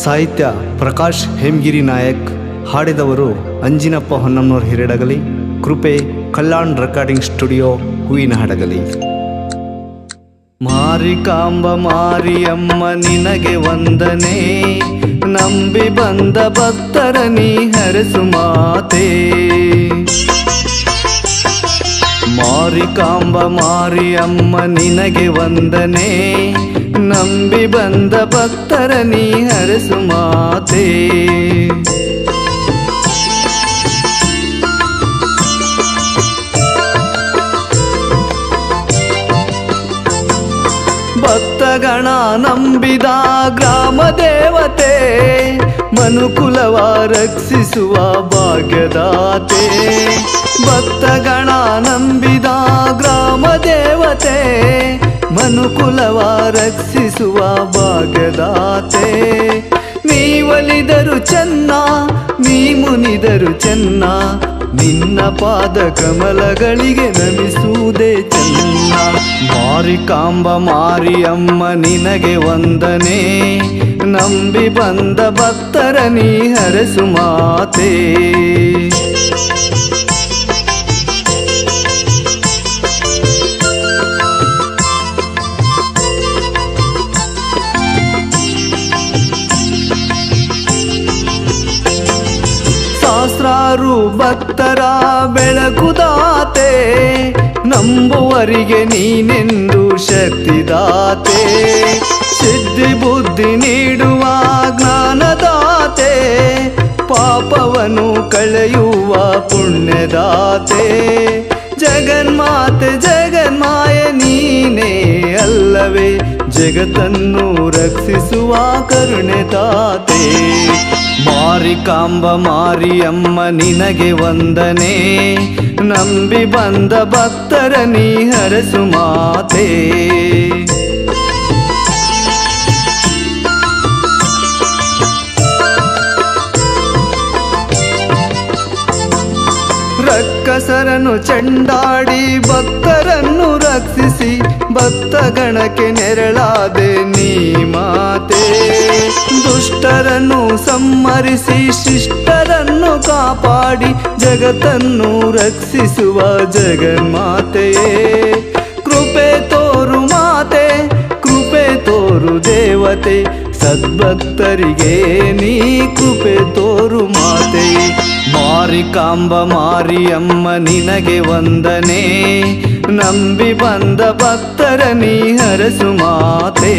ಸಾಹಿತ್ಯ ಪ್ರಕಾಶ್ ಹೇಮಗಿರಿ ನಾಯಕ್. ಹಾಡಿದವರು ಅಂಜಿನಪ್ಪ ಹೊನ್ನಮ್ಮನವ್ರ ಹಿರೇಡಗಲಿ. ಕೃಪೆ Kalyan recording studio, ಹೂವಿನ ಹಡಗಲಿ. ಮಾರಿಕಾಂಬ ಮಾರಿಯಮ್ಮ ನಿನಗೆ ವಂದನೆ, ನಂಬಿ ಬಂದ ಭಕ್ತರ ನೀ ಹರಸು ಮಾತೆ. ಮಾರಿಕಾಂಬ ಮಾರಿಯಮ್ಮ ನಿನಗೆ ವಂದನೆ, ನಂಬಿ ಬಂದ ಭಕ್ತರ ನೀ ಹರಸು ಮಾತೆ. ಭಕ್ತಗಣ ನಂಬಿದ ಗ್ರಾಮ ದೇವತೆ, ಮನುಕುಲವ ರಕ್ಷಿಸುವ ಭಾಗ್ಯದಾತೆ. ಭಕ್ತಗಣ ನಂಬಿದ ಗ್ರಾಮ ದೇವತೆ, ಮನುಕುಲವ ರಕ್ಷಿಸುವ ಭಾಗ್ಯದಾತೆ. ನೀ ಒಲಿದರು ಚೆನ್ನ, ನೀ ಮುನಿದರು ಚೆನ್ನ, ನಿನ್ನ ಪಾದ ಕಮಲಗಳಿಗೆ ನಮಿಸುವುದೇ ಚೆನ್ನ. ಮಾರಿಕಾಂಬ ಮಾರಿಯಮ್ಮ ನಿನಗೆ ವಂದನೆ, ನಂಬಿ ಬಂದ ಭಕ್ತರ ನೀ ಹರಸು ಮಾತೆ. ಸಹಸ್ರಾರು ಭಕ್ತರ ಬೆಳಗುದಾತೆ, ನಂಬುವರಿಗೆ ನೀನೆಂದು ಶಕ್ತಿದಾತೆ. ಸಿದ್ಧಿ ಬುದ್ಧಿ ನೀಡುವ ಜ್ಞಾನದಾತೆ, ಪಾಪವನ್ನು ಕಳೆಯುವ ಪುಣ್ಯದಾತೆ. ಜಗನ್ಮಾತೆ ಜಗನ್ಮಾಯ ನೀನೇ ಅಲ್ಲವೇ, ಜಗತ್ತನ್ನು ರಕ್ಷಿಸುವ ಕರುಣೆದಾತೆ. ಮಾರಿಕಾಂಬ ಮಾರಿಯಮ್ಮ ನಿನಗೆ ವಂದನೆ, ನಂಬಿ ಬಂದ ಭಕ್ತರ ನೀ ಹರಸು ಮಾತೆ. ರಕ್ಕಸರನ್ನು ಚಂಡಾಡಿ ಭಕ್ತರನ್ನು ರಕ್ಷಿಸಿ, ಭಕ್ತಗಣಕ್ಕೆ ನೆರಳಾದೆ ನೀ ಮಾತೆ. ದುಷ್ಟರನ್ನು ಸಂಹರಿಸಿ ಶಿಷ್ಟರನ್ನು ಕಾಪಾಡಿ, ಜಗತ್ತನ್ನು ರಕ್ಷಿಸುವ ಜಗನ್ಮಾತೆಯೇ. ಕೃಪೆ ತೋರು ಮಾತೆ, ಕೃಪೆ ತೋರು ದೇವತೆ, ಸದ್ಭಕ್ತರಿಗೆ ನೀ ಕೃಪೆ ತೋರು ಮಾತೆ. ಮಾರಿಕಾಂಬ ಮಾರಿಯಮ್ಮ ನಿನಗೆ ವಂದನೆ, ನಂಬಿ ಬಂದ ಭಕ್ತರ ನೀ ಹರಸು ಮಾತೆ.